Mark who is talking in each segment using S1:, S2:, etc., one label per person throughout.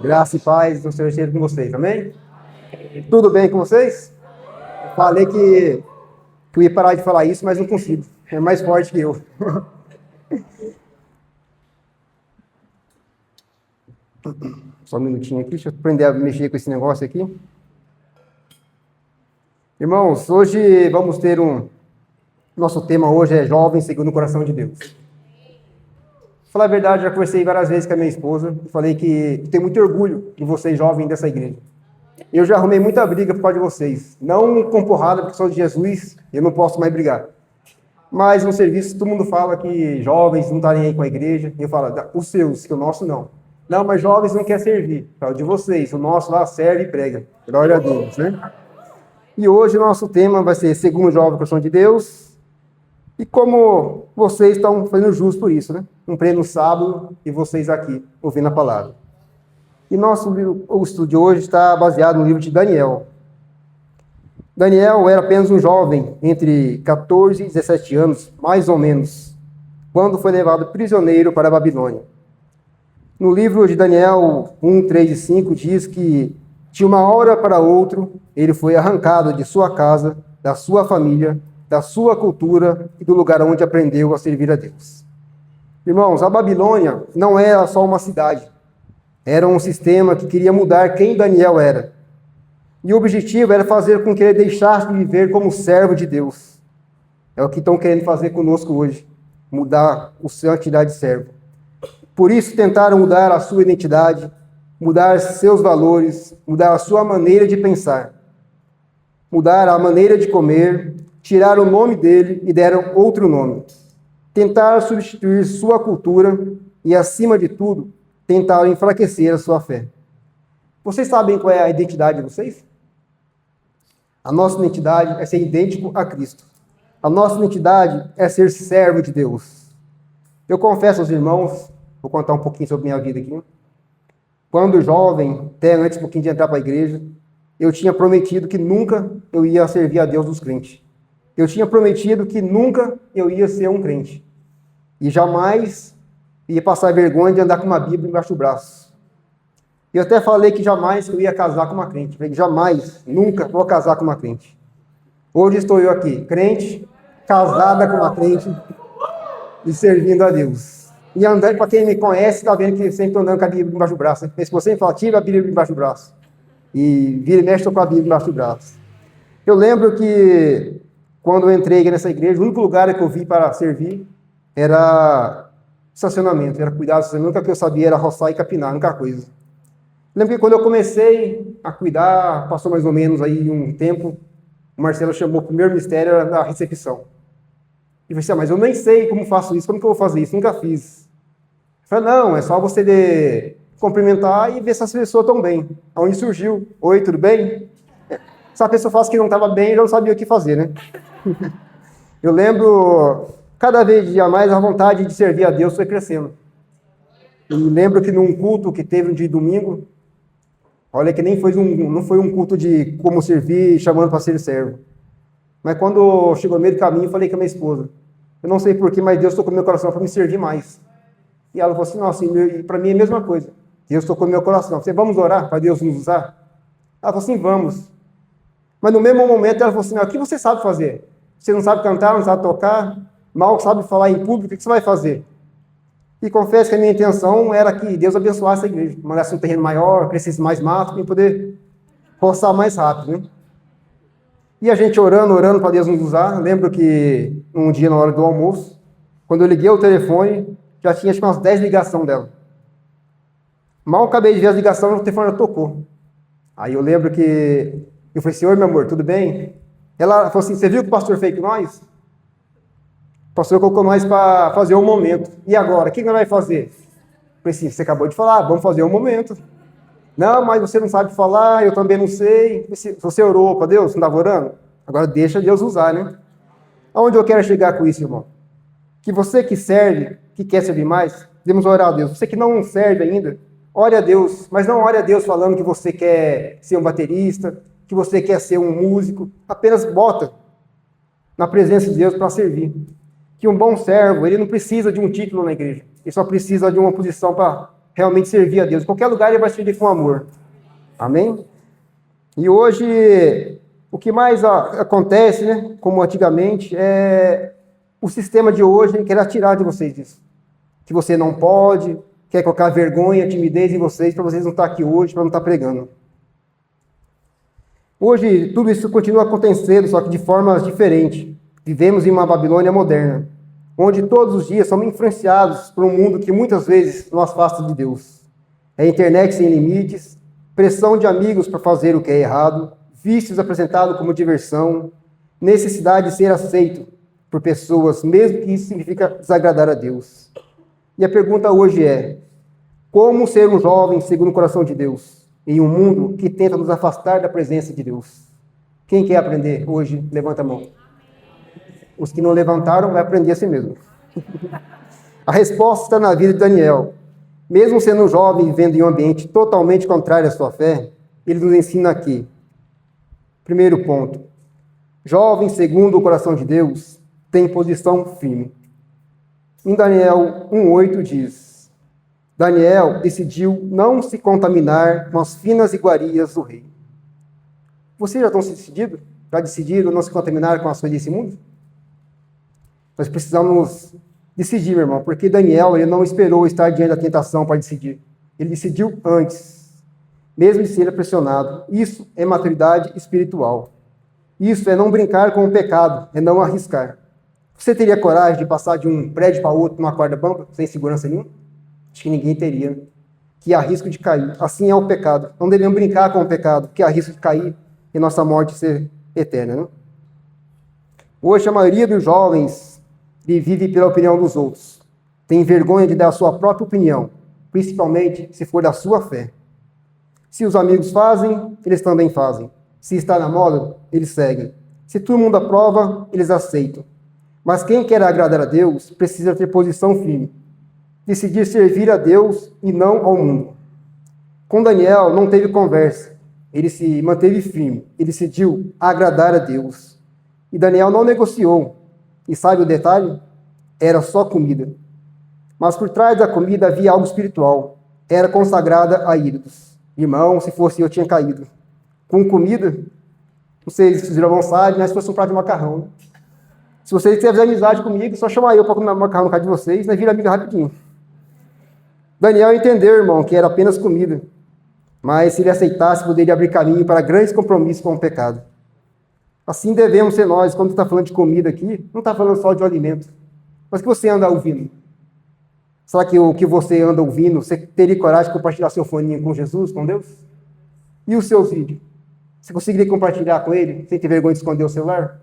S1: Graça e paz do Senhor esteja com vocês, amém? Tudo bem com vocês? Falei que eu ia parar de falar isso, mas não consigo. É mais forte que eu. Só um minutinho aqui, deixa eu aprender a mexer com esse negócio aqui. Irmãos, hoje vamos ter Nosso tema hoje é Jovem Segundo o Coração de Deus. Pra falar a verdade, já conversei várias vezes com a minha esposa e falei que tenho muito orgulho de vocês jovens dessa igreja. Eu já arrumei muita briga por causa de vocês. Não com porrada, porque sou de Jesus, eu não posso mais brigar. Mas no serviço, todo mundo fala que jovens não estarem aí com a igreja. E eu falo, os seus, que o nosso não. Não, mas jovens não quer servir. Falo de vocês, o nosso lá serve e prega. Glória a Deus, né? E hoje o nosso tema vai ser Segundo o Jovem Coração de Deus. E como vocês estão fazendo jus por isso, né? Um pleno sábado e vocês aqui, ouvindo a palavra. E o estudo de hoje está baseado no livro de Daniel. Daniel era apenas um jovem, entre 14 e 17 anos, mais ou menos, quando foi levado prisioneiro para a Babilônia. No livro de Daniel 1, 3 e 5 diz que de uma hora para outra ele foi arrancado de sua casa, da sua família, da sua cultura e do lugar onde aprendeu a servir a Deus. Irmãos, a Babilônia não era só uma cidade, era um sistema que queria mudar quem Daniel era. E o objetivo era fazer com que ele deixasse de viver como servo de Deus. É o que estão querendo fazer conosco hoje, mudar a sua identidade de servo. Por isso tentaram mudar a sua identidade, mudar seus valores, mudar a sua maneira de pensar, mudar a maneira de comer, tiraram o nome dele e deram outro nome. Tentaram substituir sua cultura e, acima de tudo, tentaram enfraquecer a sua fé. Vocês sabem qual é a identidade de vocês? A nossa identidade é ser idêntico a Cristo. A nossa identidade é ser servo de Deus. Eu confesso aos irmãos, vou contar um pouquinho sobre minha vida aqui. Quando jovem, até antes um pouquinho de entrar para a igreja, eu tinha prometido que nunca eu ia servir a Deus dos crentes. Eu tinha prometido que nunca eu ia ser um crente. E jamais ia passar vergonha de andar com uma Bíblia embaixo do braço. Eu até falei que jamais eu ia casar com uma crente. Falei que jamais, nunca vou casar com uma crente. Hoje estou eu aqui, crente, casada com uma crente e servindo a Deus. E andando, para quem me conhece, está vendo que eu sempre estou andando com a Bíblia embaixo do braço. Né? Se você me fala, tira a Bíblia embaixo do braço. E vira e mexe, estou com a Bíblia embaixo do braço. Eu lembro que quando eu entrei nessa igreja, o único lugar que eu vi para servir era estacionamento, era cuidar do estacionamento. A única que eu sabia era roçar e capinar, a única coisa. Lembro que quando eu comecei a cuidar, passou mais ou menos aí um tempo, o Marcelo chamou o primeiro mistério, era da recepção. E eu falei assim, mas eu nem sei como faço isso, como que eu vou fazer isso? Nunca fiz. Eu falei, não, é só você cumprimentar e ver se as pessoas estão bem. Aonde surgiu, oi, tudo bem? Se a pessoa faz que não estava bem, eu já não sabia o que fazer, né? Eu lembro, cada vez mais a vontade de servir a Deus foi crescendo. E lembro que num culto que teve um dia de domingo, olha que não foi um culto de como servir, chamando para ser servo. Mas quando chegou no meio do caminho, eu falei com a minha esposa, eu não sei porquê, mas Deus tocou no meu coração para me servir mais. E ela falou assim, nossa, para mim é a mesma coisa. Deus tocou no meu coração. Você, vamos orar para Deus nos usar? Ela falou assim, vamos. Mas no mesmo momento ela falou assim, o que você sabe fazer? Você não sabe cantar, não sabe tocar, mal sabe falar em público, o que você vai fazer? E confesso que a minha intenção era que Deus abençoasse a igreja, mandasse um terreno maior, crescesse mais mato, para poder roçar mais rápido, né? E a gente orando para Deus nos usar. Lembro que um dia, na hora do almoço, quando eu liguei o telefone, já tinha acho que umas 10 ligações dela. Mal acabei de ver as ligações, o telefone já tocou. Aí eu lembro que eu falei assim, oi meu amor, tudo bem? Ela falou assim, você viu que o pastor fez com nós? O pastor colocou nós para fazer um momento. E agora, o que nós vai fazer? Eu falei assim, você acabou de falar, vamos fazer um momento. Não, mas você não sabe falar, eu também não sei. Você orou para Deus, não estava orando? Agora deixa Deus usar, né? Aonde eu quero chegar com isso, irmão? Que você que serve, que quer servir mais, devemos orar a Deus. Você que não serve ainda, ore a Deus, mas não ore a Deus falando que você quer ser um baterista, que você quer ser um músico. Apenas bota na presença de Deus para servir. Que um bom servo, ele não precisa de um título na igreja. Ele só precisa de uma posição para realmente servir a Deus. Em qualquer lugar ele vai servir com amor. Amém? E hoje, o que mais acontece, né, como antigamente, é o sistema de hoje quer tirar de vocês isso. Que você não pode, quer colocar vergonha, timidez em vocês, para vocês não estar aqui hoje, para não estar pregando. Hoje, tudo isso continua acontecendo, só que de formas diferentes. Vivemos em uma Babilônia moderna, onde todos os dias somos influenciados por um mundo que muitas vezes nos afasta de Deus. É internet sem limites, pressão de amigos para fazer o que é errado, vícios apresentados como diversão, necessidade de ser aceito por pessoas, mesmo que isso significa desagradar a Deus. E a pergunta hoje é: como ser um jovem segundo o coração de Deus, em um mundo que tenta nos afastar da presença de Deus? Quem quer aprender hoje? Levanta a mão. Os que não levantaram, vai aprender assim mesmo. A resposta está na vida de Daniel. Mesmo sendo um jovem vivendo em um ambiente totalmente contrário à sua fé, ele nos ensina aqui. Primeiro ponto. Jovem segundo o coração de Deus tem posição firme. Em Daniel 1:8 diz: Daniel decidiu não se contaminar com as finas iguarias do rei. Vocês já estão decididos? Já decidiram não se contaminar com as coisas desse mundo? Nós precisamos decidir, meu irmão, porque Daniel ele não esperou estar diante da tentação para decidir. Ele decidiu antes, mesmo de ser pressionado. Isso é maturidade espiritual. Isso é não brincar com o pecado, é não arriscar. Você teria coragem de passar de um prédio para outro numa corda bamba, sem segurança nenhuma? Acho que ninguém teria. Que há risco de cair. Assim é o pecado. Não devemos brincar com o pecado, que há risco de cair e nossa morte ser eterna. Né? Hoje a maioria dos jovens vive pela opinião dos outros. Tem vergonha de dar a sua própria opinião, principalmente se for da sua fé. Se os amigos fazem, eles também fazem. Se está na moda, eles seguem. Se todo mundo aprova, eles aceitam. Mas quem quer agradar a Deus precisa ter posição firme. Decidir servir a Deus e não ao mundo. Com Daniel não teve conversa. Ele se manteve firme. Ele decidiu agradar a Deus. E Daniel não negociou. E sabe o detalhe? Era só comida. Mas por trás da comida havia algo espiritual. Era consagrada a ídolos. Irmão, se fosse eu, tinha caído. Com comida, não sei se vocês já sabem, mas se fosse um prato de macarrão. Né? Se vocês quiserem fazer amizade comigo, só chamar eu para comer macarrão no casa de vocês, nós vira amiga rapidinho. Daniel entendeu, irmão, que era apenas comida. Mas se ele aceitasse, poderia abrir caminho para grandes compromissos com o pecado. Assim devemos ser nós, quando está falando de comida aqui, não está falando só de um alimento. Mas o que você anda ouvindo? Será que o que você anda ouvindo, você teria coragem de compartilhar seu foninho com Jesus, com Deus? E os seus vídeos? Você conseguiria compartilhar com ele, sem ter vergonha de esconder o celular?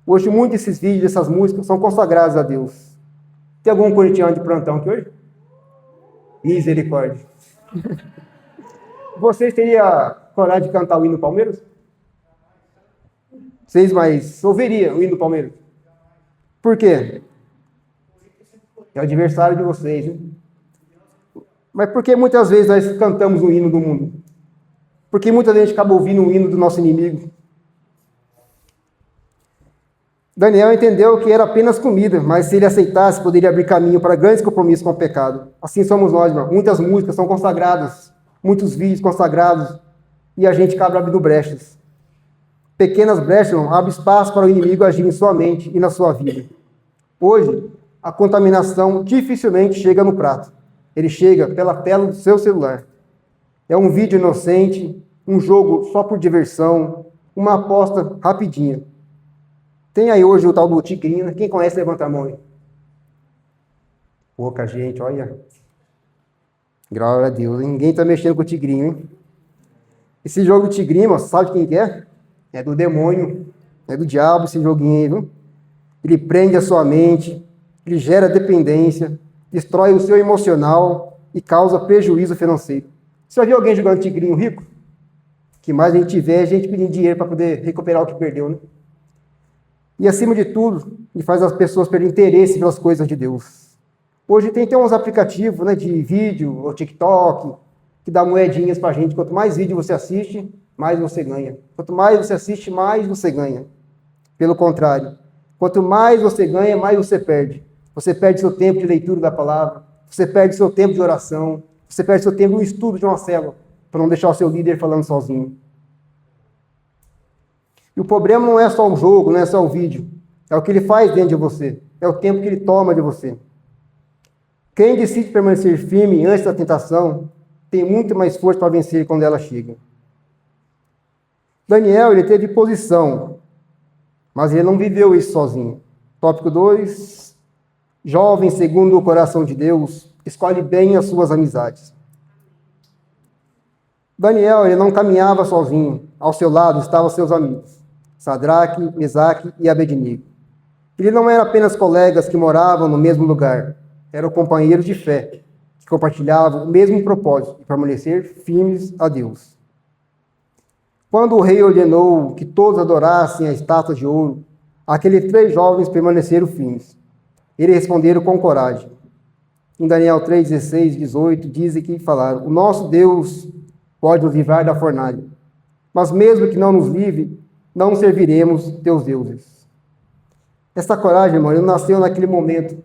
S1: Hoje, muitos desses vídeos, dessas músicas, são consagrados a Deus. Tem algum corintiano de plantão aqui hoje? Misericórdia. Vocês teriam coragem de cantar o hino do Palmeiras? Vocês mais ouviriam o hino do Palmeiras? Por quê? É o adversário de vocês, né? Mas por que muitas vezes nós cantamos o hino do mundo? Porque muita gente acaba ouvindo o hino do nosso inimigo. Daniel entendeu que era apenas comida, mas se ele aceitasse, poderia abrir caminho para grandes compromissos com o pecado. Assim somos nós, irmão. Muitas músicas são consagradas, muitos vídeos consagrados, e a gente acaba abrindo brechas. Pequenas brechas, irmão, abrem espaço para o inimigo agir em sua mente e na sua vida. Hoje, a contaminação dificilmente chega no prato. Ele chega pela tela do seu celular. É um vídeo inocente, um jogo só por diversão, uma aposta rapidinha. Tem aí hoje o tal do Tigrinho, né? Quem conhece, levanta a mão aí. Pouca gente, olha. Graças a Deus, ninguém tá mexendo com o Tigrinho, hein? Esse jogo do Tigrinho, sabe quem que é? É do demônio, é do diabo esse joguinho aí, viu? Ele prende a sua mente, ele gera dependência, destrói o seu emocional e causa prejuízo financeiro. Você já viu alguém jogando Tigrinho rico? Que mais a gente tiver, a gente pedindo dinheiro para poder recuperar o que perdeu, né? E, acima de tudo, ele faz as pessoas perderem interesse pelas coisas de Deus. Hoje tem uns aplicativos, né, de vídeo, ou TikTok, que dá moedinhas pra gente. Quanto mais vídeo você assiste, mais você ganha. Quanto mais você assiste, mais você ganha. Pelo contrário, quanto mais você ganha, mais você perde. Você perde seu tempo de leitura da palavra, você perde seu tempo de oração, Você perde seu tempo no estudo de uma célula, para não deixar o seu líder falando sozinho. E o problema não é só o jogo, não é só o vídeo. É o que ele faz dentro de você. É o tempo que ele toma de você. Quem decide permanecer firme antes da tentação, tem muito mais força para vencer quando ela chega. Daniel, ele teve posição, mas ele não viveu isso sozinho. Tópico 2. Jovem, segundo o coração de Deus, escolhe bem as suas amizades. Daniel, ele não caminhava sozinho. Ao seu lado estavam seus amigos, Sadraque, Mesaque e Abednego. Ele não era apenas colegas que moravam no mesmo lugar, eram companheiros de fé, que compartilhavam o mesmo propósito, de permanecer firmes a Deus. Quando o rei ordenou que todos adorassem a estátua de ouro, aqueles 3 jovens permaneceram firmes. Eles responderam com coragem. Em Daniel 3, 16, 18, dizem que falaram: o nosso Deus pode nos livrar da fornalha, mas mesmo que não nos livre, não serviremos teus deuses. Essa coragem, irmão, não nasceu naquele momento.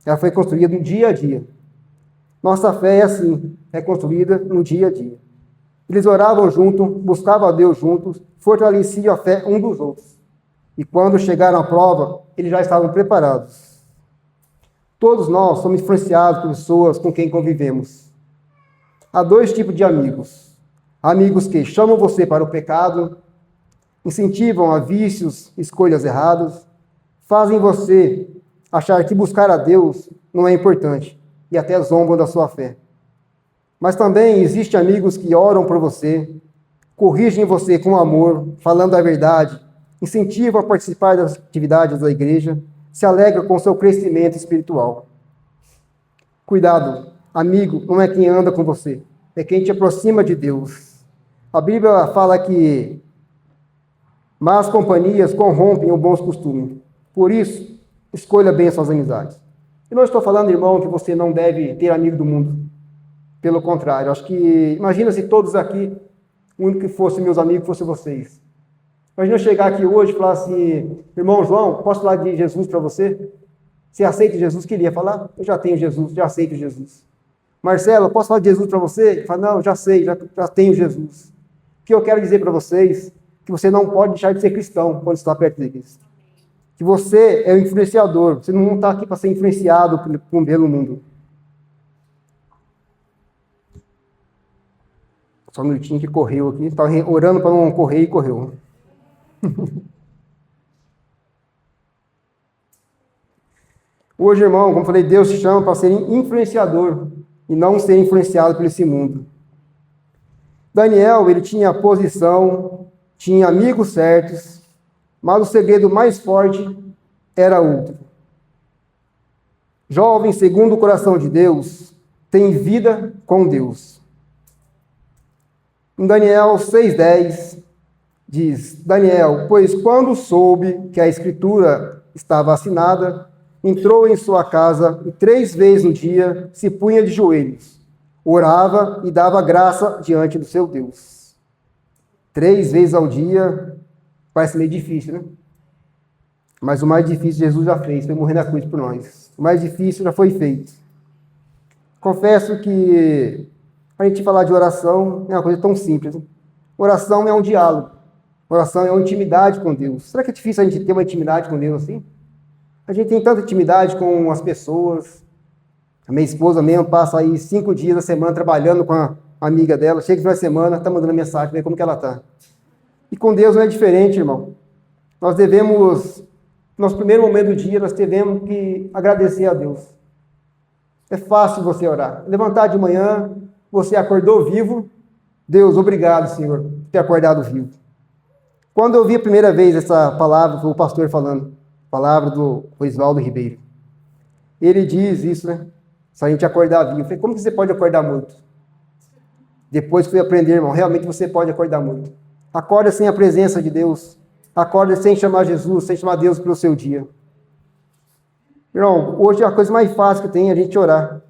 S1: Ela foi construída no dia a dia. Nossa fé é assim, é construída no dia a dia. Eles oravam juntos, buscavam a Deus juntos, fortaleciam a fé um dos outros. E quando chegaram à prova, eles já estavam preparados. Todos nós somos influenciados por pessoas com quem convivemos. Há 2 tipos de amigos. Amigos que chamam você para o pecado, incentivam a vícios, escolhas erradas, fazem você achar que buscar a Deus não é importante e até zombam da sua fé. Mas também existem amigos que oram por você, corrigem você com amor, falando a verdade, incentivam a participar das atividades da igreja, se alegram com o seu crescimento espiritual. Cuidado, amigo não é quem anda com você, é quem te aproxima de Deus. A Bíblia fala que más companhias corrompem os bons costumes. Por isso, escolha bem as suas amizades. Eu não estou falando, irmão, que você não deve ter amigo do mundo. Pelo contrário, acho que, imagina se todos aqui, o único que fosse meus amigos fosse vocês. Imagina eu chegar aqui hoje e falar assim: irmão João, posso falar de Jesus para você? Você aceita Jesus? Queria falar? Eu já tenho Jesus, já aceito Jesus. Marcelo, posso falar de Jesus para você? Fala: não, já sei, já tenho Jesus. O que eu quero dizer para vocês é que você não pode deixar de ser cristão quando está perto de Cristo. Que você é o influenciador, você não está aqui para ser influenciado pelo mundo. Só um minutinho que correu aqui, estava orando para não correr e correu. Hoje, irmão, como falei, Deus te chama para ser influenciador e não ser influenciado por esse mundo. Daniel, ele tinha posição, tinha amigos certos, mas o segredo mais forte era outro. Jovem, segundo o coração de Deus, tem vida com Deus. Em Daniel 6,10, diz: Daniel, pois quando soube que a escritura estava assinada, entrou em sua casa e 3 vezes no dia se punha de joelhos, orava e dava graça diante do seu Deus. 3 vezes ao dia, parece meio difícil, né? Mas o mais difícil Jesus já fez, foi morrer na cruz por nós. O mais difícil já foi feito. Confesso que a gente falar de oração é uma coisa tão simples. Né? Oração é um diálogo. Oração é uma intimidade com Deus. Será que é difícil a gente ter uma intimidade com Deus assim? A gente tem tanta intimidade com as pessoas. A minha esposa mesmo passa aí 5 dias da semana trabalhando com a amiga dela. Chega no final de semana, está mandando mensagem, ver como que ela está. E com Deus não é diferente, irmão. Nós devemos, no nosso primeiro momento do dia, nós devemos que agradecer a Deus. É fácil você orar. Levantar de manhã, você acordou vivo. Deus, obrigado, Senhor, por ter acordado vivo. Quando eu vi a primeira vez essa palavra, foi o pastor falando, palavra do Oswaldo Ribeiro. Ele diz isso, né? Se a gente acordar vivo. Eu falei: como que você pode acordar morto? Depois que fui aprender, irmão, realmente você pode acordar morto. Acorda sem a presença de Deus. Acorda sem chamar Jesus, sem chamar Deus pelo seu dia. Irmão, hoje a coisa mais fácil que tem é a gente orar.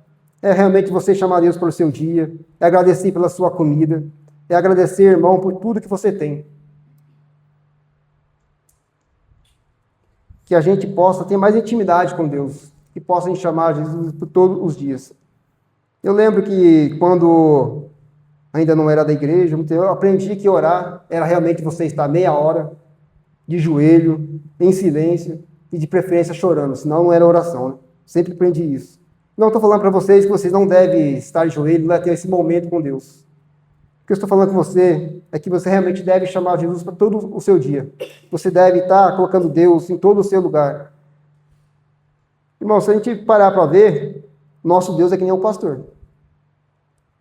S1: É realmente você chamar Deus pelo seu dia, é agradecer pela sua comida, é agradecer, irmão, por tudo que você tem. Que a gente possa ter mais intimidade com Deus, que possa chamar Jesus por todos os dias. Eu lembro que quando ainda não era da igreja, eu aprendi que orar era realmente você estar meia hora de joelho, em silêncio e de preferência chorando, senão não era oração, né? Sempre aprendi isso. Não estou falando para vocês que vocês não devem estar de joelho, não ter esse momento com Deus. O que eu estou falando com você é que você realmente deve chamar Jesus para todo o seu dia. Você deve estar colocando Deus em todo o seu lugar. Irmão, se a gente parar para ver, nosso Deus é que nem o pastor.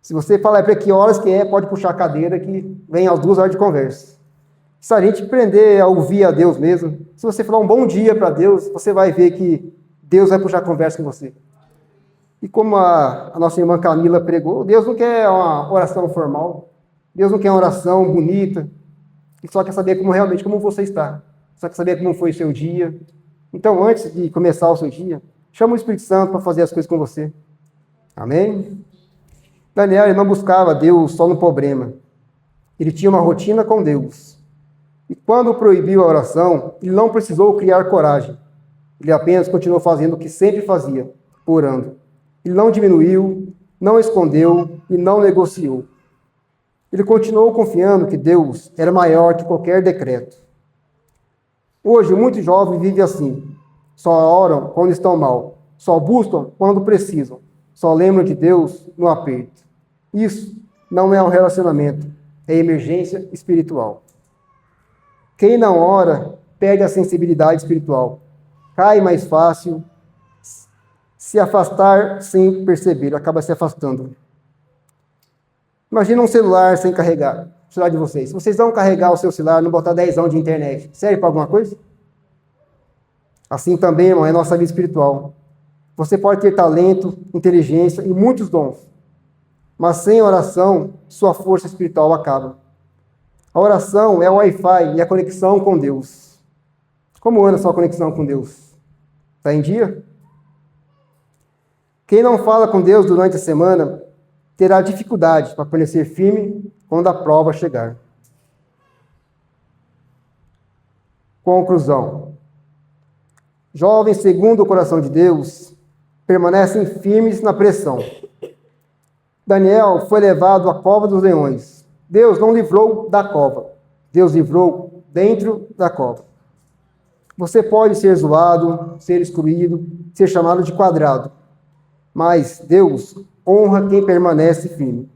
S1: Se você falar para que horas que é, pode puxar a cadeira que vem as 2 horas de conversa. Se a gente aprender a ouvir a Deus mesmo, se você falar um bom dia para Deus, você vai ver que Deus vai puxar a conversa com você. E como a nossa irmã Camila pregou, Deus não quer uma oração formal, Deus não quer uma oração bonita, Ele só quer saber como você está, só quer saber como foi o seu dia. Então, antes de começar o seu dia, chama o Espírito Santo para fazer as coisas com você. Amém? Daniel, ele não buscava Deus só no problema. Ele tinha uma rotina com Deus. E quando proibiu a oração, ele não precisou criar coragem. Ele apenas continuou fazendo o que sempre fazia, orando. Ele não diminuiu, não escondeu e não negociou. Ele continuou confiando que Deus era maior que qualquer decreto. Hoje, muitos jovens vivem assim. Só oram quando estão mal. Só buscam quando precisam. Só lembram de Deus no aperto. Isso não é um relacionamento, é emergência espiritual. Quem não ora perde a sensibilidade espiritual. Cai mais fácil, se afastar sem perceber, acaba se afastando. Imagina um celular sem carregar, o celular de vocês. Se vocês vão carregar o seu celular, não botar 10 de internet, serve para alguma coisa? Assim também, irmão, é a nossa vida espiritual. Você pode ter talento, inteligência e muitos dons, mas sem oração, sua força espiritual acaba. A oração é o Wi-Fi e a conexão com Deus. Como anda a sua conexão com Deus? Está em dia? Quem não fala com Deus durante a semana terá dificuldade para permanecer firme quando a prova chegar. Conclusão. Jovens, segundo o coração de Deus, permanecem firmes na pressão. Daniel foi levado à cova dos leões. Deus não livrou da cova. Deus livrou dentro da cova. Você pode ser zoado, ser excluído, ser chamado de quadrado, mas Deus honra quem permanece firme.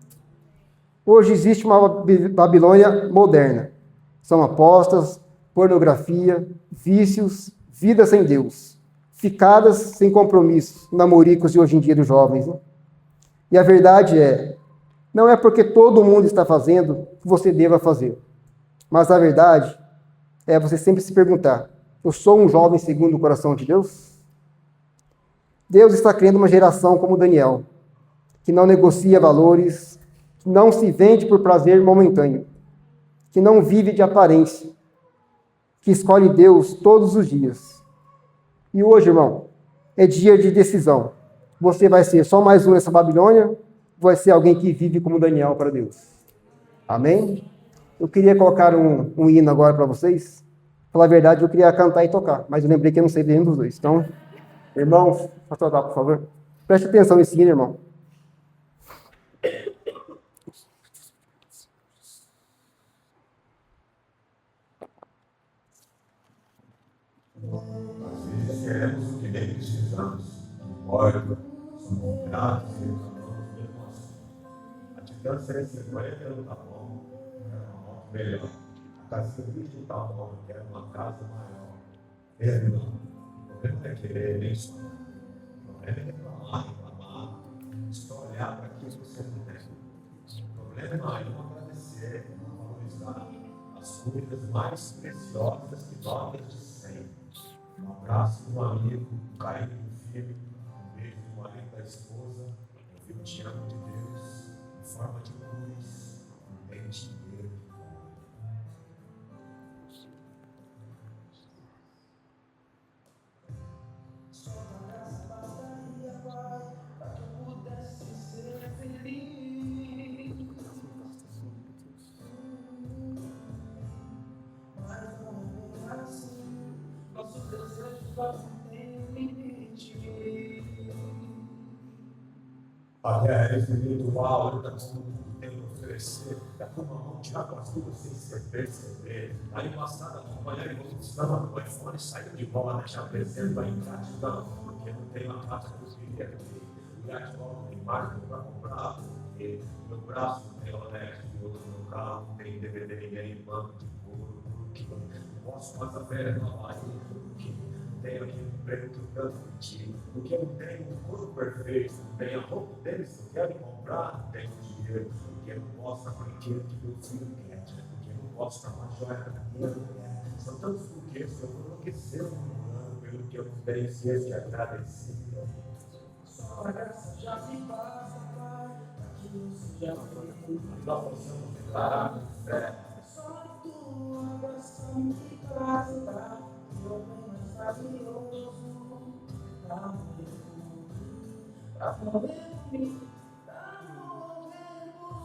S1: Hoje existe uma Babilônia moderna. São apostas, pornografia, vícios, vida sem Deus, ficadas sem compromisso, namoricos de hoje em dia dos jovens. Né? E a verdade não é porque todo mundo está fazendo que você deva fazer. Mas a verdade é você sempre se perguntar, eu sou um jovem segundo o coração de Deus? Deus está criando uma geração como Daniel, que não negocia valores, que não se vende por prazer momentâneo, que não vive de aparência, que escolhe Deus todos os dias. E hoje, irmão, é dia de decisão. Você vai ser só mais um nessa Babilônia, vai ser alguém que vive como Daniel para Deus. Amém? Eu queria colocar um hino agora para vocês. Falar a verdade, eu queria cantar e tocar, mas eu lembrei que eu não sei nenhum dos dois. Então, irmão, pode tocar, por favor. Preste atenção nesse hino, irmão.
S2: Às vezes queremos o que nem precisamos. Órgão, somos gratos e reclamamos mesmo assim. A Titã 150 não tá bom, quero uma moto melhor. A casinha 20 não tá bom, eu quero uma casa maior. Não. O problema é querer, nem só. O problema é reclamar. Só olhar para aquilo que você não tem. O problema é não agradecer, não valorizar as coisas mais preciosas que notas de 100. Um abraço do amigo, um carinho do filho, um beijo do marido da esposa, um filho te amo de Deus, em forma de cruz, um dente inteiro de fora. Só na graça bastaria, Pai, para que eu pudesse ser feliz. Mas não é assim. Nossos desejos não têm limite. a fé espiritual, eu tenho que oferecer, é como a mão tirar com as duas sem perceber. Aí passada, acompanhar e buscando o iPhone, saiu de bola, te apresento a ingratidão, porque não tem uma pata que eu queria aqui. Gratidão não tem marca para comprar, porque meu braço não tem honesto, meu carro não tem DVD, nem banco de couro, porque não posso mais a velha nova, porque não tenho aqui um preto tanto contigo, porque eu não tenho um corpo perfeito, não tenho a roupa deles, eu quero comprar, não tenho dinheiro, porque eu não posso a brinquedo que meu filho quer, porque eu não posso dar uma joia para minha mulher. São tantos porquês que eu vou enlouquecer um ano pelo que eu não tenho ciência de agradecer. Só a graça já me basta, Pai, aquilo se já foi. Nós possamos declarar com fé. Só tua graça me basta, meu bem mais valioso. Pra morrer por mim, pra morrer por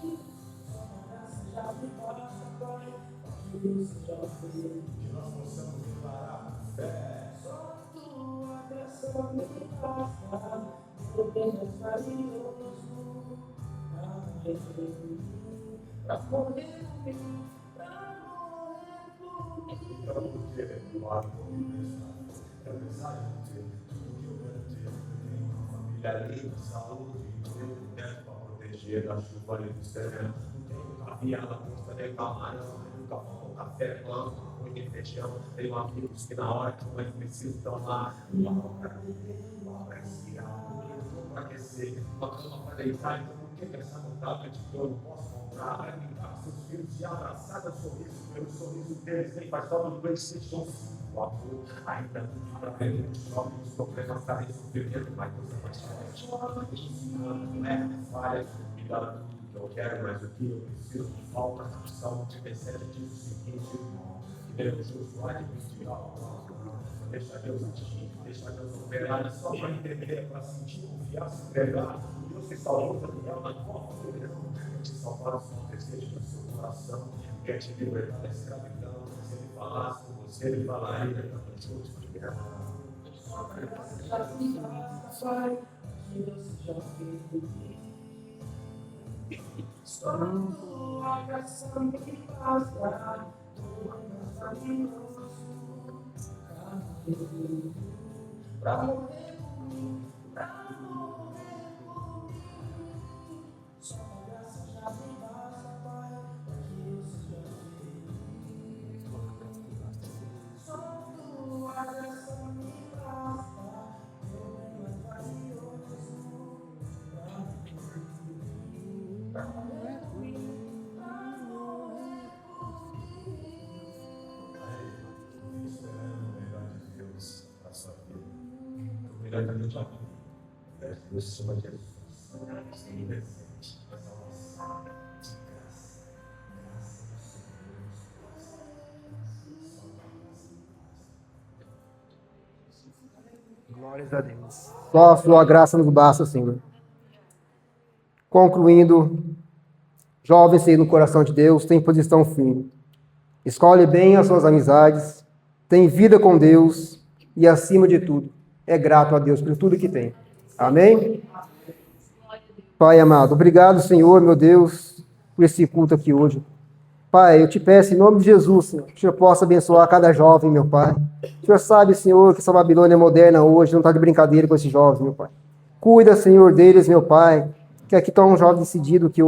S2: mim. Só a graça já me basta, Pai, aquilo se já foi. Que nós possamos declarar com fé. Só tua graça me basta, meu bem mais valioso. Pra morrer por mim, pra morrer por mim. Pra morrer por mim. Eu desejo ter tudo que eu quero ter. Eu tenho uma família linda, saúde, emprego, teto para proteger da chuva e do sereno. Tenho caviar na costa de camarão, nunca falta café, pão, arroz e feijão. Tenho amigos que na hora que eu mais preciso estão lá. Uma roupa para beber, uma para respirar, um para aquecer, uma cama para deitar. Então por que essa vontade de que eu não posso comprar? Para brincar com seus filhos e abraçar o sorriso, pelo sorriso deles, nem faz falta do PlayStation 5. Ainda não para ver os jovens, os problemas da resolver, mas você vai estar ensinando, não é falha, me dá tudo que eu quero, mas o que eu preciso me falta. O Salmo 37 diz o seguinte, irmão, que Deus usuário mundial, deixa Deus agir, deixa Deus operar, só para entender, para sentir, confiar, se entregar. Deus se salvou Daniel na copa, te salvar os desejos do seu coração, quer te libertar da escravidão. Se ele falasse com você, ele falaria, estamos juntos, obrigado. Só a graça já me basta, Pai, que você já fez por mim. Só tua graça me basta, tua graça me basta, pra morrer por mim, pra morrer por mim. Só a graça já me basta, Pai, que você já fez. Só tua graça me basta, meu bem mais valioso. Pra morrer por mim, pra morrer por mim. Aí, esperando o melhor de Deus para a sua vida. O melhor de Deus para a vida. Deus se chama Jesus. Sem presente, a salvação de graça. Graça do Senhor.
S1: Glórias a Deus. Só a sua graça nos basta, Senhor. Concluindo, jovem seguindo no coração de Deus, tem posição firme. Escolhe bem as suas amizades, tem vida com Deus e, acima de tudo, é grato a Deus por tudo que tem. Amém? Pai amado, obrigado, Senhor, meu Deus, por esse culto aqui hoje. Pai, eu te peço em nome de Jesus, Senhor, que o Senhor possa abençoar cada jovem, meu Pai. O Senhor sabe, Senhor, que essa Babilônia moderna hoje não está de brincadeira com esses jovens, meu Pai. Cuida, Senhor, deles, meu Pai, que aqui está um jovem decidido que